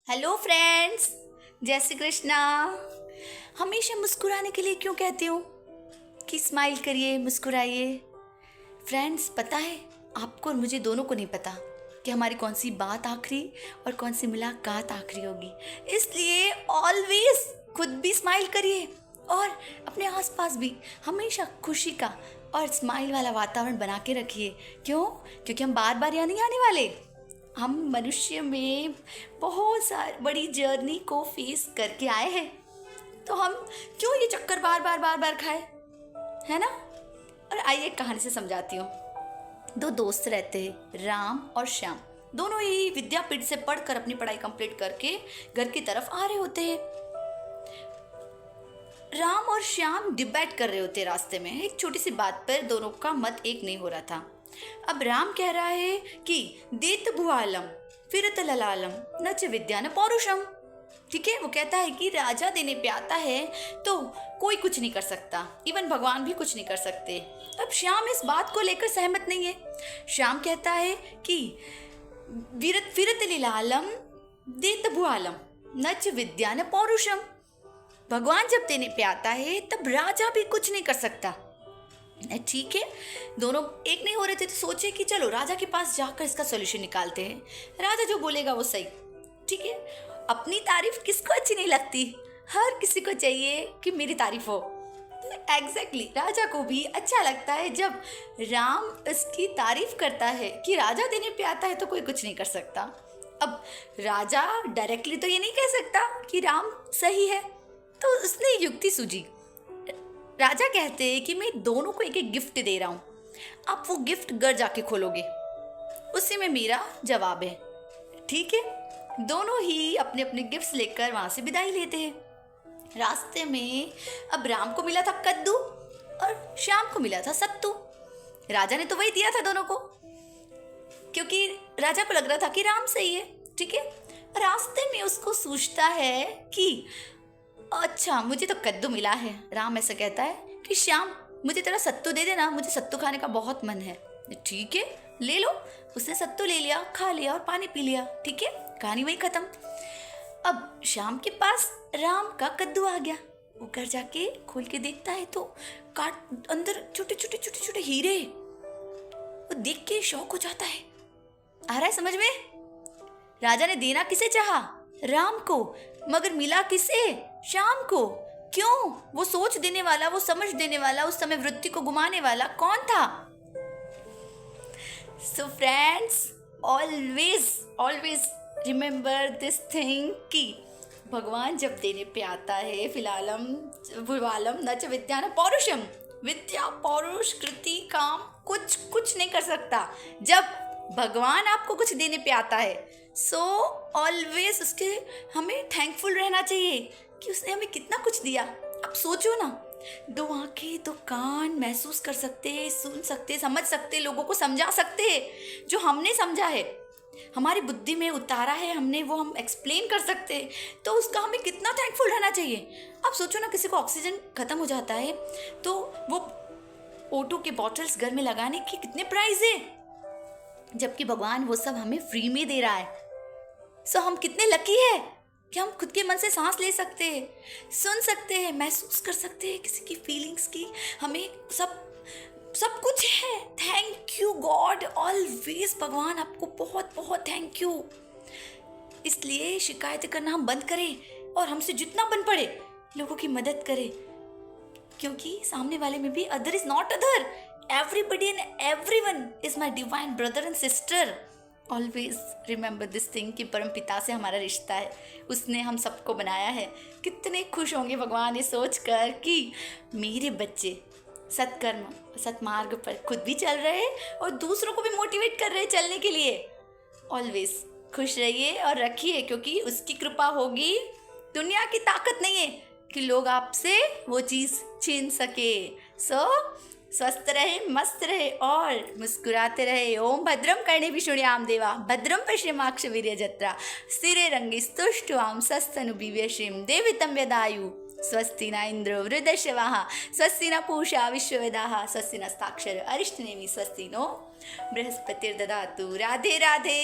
Hello friends, जय श्री कृष्णा। हमेशा मुस्कुराने के लिए क्यों कहती हूँ कि स्माइल करिए, मुस्कुराइए। फ्रेंड्स, पता है आपको और मुझे दोनों को नहीं पता कि हमारी कौन सी बात आखिरी और कौन सी मुलाकात आखिरी होगी। इसलिए ऑलवेज खुद भी स्माइल करिए और अपने आसपास भी हमेशा खुशी का और स्माइल वाला वातावरण बना के रखिए। क्यों? क्योंकि हम बार बार यहाँ नहीं आने वाले। हम मनुष्य में बहुत सारी बड़ी जर्नी को फेस करके आए हैं, तो हम क्यों ये चक्कर बार बार बार बार खाए, है ना। और आइए एक कहानी से समझाती हूँ। दो दोस्त रहते हैं, राम और श्याम। दोनों ही विद्यापीठ से पढ़कर अपनी पढ़ाई कंप्लीट करके घर की तरफ आ रहे होते हैं। राम और श्याम डिबेट कर रहे होते रास्ते में। एक छोटी सी बात पर दोनों का मत एक नहीं हो रहा था। अब राम कह रहा है कि देत भुआलम फिरत ललालम नच विद्या न पौरुषम। ठीक है, वो कहता है कि राजा देने पे आता है तो कोई कुछ नहीं कर सकता, इवन भगवान भी कुछ नहीं कर सकते। अब श्याम इस बात को लेकर सहमत नहीं है। श्याम कहता है कि विरत फिरत लिलालम देत भुआलम नच विद्या न पौरुषम। भगवान जब देने पे आता है तब राजा भी कुछ नहीं कर सकता। ठीक है, दोनों एक नहीं हो रहे थे तो सोचे कि चलो राजा के पास जाकर इसका सॉल्यूशन निकालते हैं। राजा जो बोलेगा वो सही। ठीक है, अपनी तारीफ किसको अच्छी नहीं लगती? हर किसी को चाहिए कि मेरी तारीफ हो। एग्जैक्टली राजा को भी अच्छा लगता है जब राम इसकी तारीफ करता है कि राजा देने पे आता है तो कोई कुछ नहीं कर सकता। अब राजा डायरेक्टली तो ये नहीं कह सकता कि राम सही है, तो उसने युक्ति सूझी। राजा कहते हैं कि मैं दोनों को एक एक गिफ्ट दे रहा हूँ, आप वो गिफ्ट घर जाके खोलोगे, उसी में मेरा जवाब है। ठीक है, दोनों ही अपने अपने गिफ्ट्स लेकर वहां से विदाई लेते हैं। रास्ते में अब राम को मिला था कद्दू और श्याम को मिला था सत्तू। राजा ने तो वही दिया था दोनों को, क्योंकि राजा को लग रहा था कि राम सही है। ठीक है, रास्ते में उसको सूझता है कि अच्छा मुझे तो कद्दू मिला है। राम ऐसा कहता है कि श्याम मुझे तेरा सत्तू दे देना, मुझे सत्तू खाने का बहुत मन है। ठीक है, ले लो। उसने सत्तू ले लिया, खा लिया और पानी पी लिया। ठीक है, कहानी वही खत्म। अब श्याम के पास राम का कद्दू आ गया। वो घर जाके खोल के देखता है तो काट अंदर छोटे छोटे छोटे छोटे हीरे। वो देख के शौक हो जाता है। आ रहा है समझ में? राजा ने देना किसे चाहा? राम को, मगर मिला किसे? श्याम को। क्यों? वो सोच देने वाला, वो समझ देने वाला, उस समय वृत्ति को घुमाने वाला कौन था? So friends, always always remember this thing कि भगवान जब देने पे आता है फिलहालम भुवालम नच विद्या न पौरुषम। विद्या पौरुष कृति काम कुछ नहीं कर सकता जब भगवान आपको कुछ देने पे आता है। सो ऑलवेज उसके हमें थैंकफुल रहना चाहिए कि उसने हमें कितना कुछ दिया। अब सोचो ना, दो आंखें, दो कान, महसूस कर सकते, सुन सकते, समझ सकते, लोगों को समझा सकते, जो हमने समझा है, हमारी बुद्धि में उतारा है हमने, वो हम एक्सप्लेन कर सकते, तो उसका हमें कितना थैंकफुल रहना चाहिए। अब सोचो ना, किसी को ऑक्सीजन खत्म हो जाता है तो वो O2 के बॉटल्स घर में लगाने के कितने प्राइस है, जबकि भगवान वो सब हमें फ्री में दे रहा है। सो हम कितने लकी है कि हम खुद के मन से सांस ले सकते हैं, सुन सकते हैं, महसूस कर सकते हैं किसी की फीलिंग्स की। हमें सब कुछ है। थैंक यू गॉड, ऑलवेज भगवान आपको बहुत बहुत थैंक यू। इसलिए शिकायत करना हम बंद करें और हमसे जितना बन पड़े लोगों की मदद करें, क्योंकि सामने वाले में भी other is not other, everybody and everyone is my divine brother and sister. Always remember this thing कि परम पिता से हमारा रिश्ता है, उसने हम सबको बनाया है। कितने खुश होंगे भगवान ये सोच कर कि मेरे बच्चे सत्कर्म सत्मार्ग पर खुद भी चल रहे हैं और दूसरों को भी मोटिवेट कर रहे हैं चलने के लिए। ऑलवेज खुश रहिए और रखिए, क्योंकि उसकी कृपा होगी। दुनिया की ताकत नहीं है कि लोग आपसे वो चीज़ छीन सके। सो स्वस्थ रहे, मस्त रहे और मुस्कुराते रहे। ओम भद्रम कर्णे विष्णुयाम देवा भद्रम पश्येमाक्ष वीर्यजत्रा स्थिरे रंगे स्तुष्टवाम सस्तनुभिव्यश्रीं देवितं यदायु स्वस्ति न इंद्रो वृद्धश्रवाः स्वस्ति न पूषा विश्ववेदाः स्वस्ति नस्ताक्षर अरिष्टनेमि स्वस्ति नो बृहस्पतिर्ददातु। राधे राधे।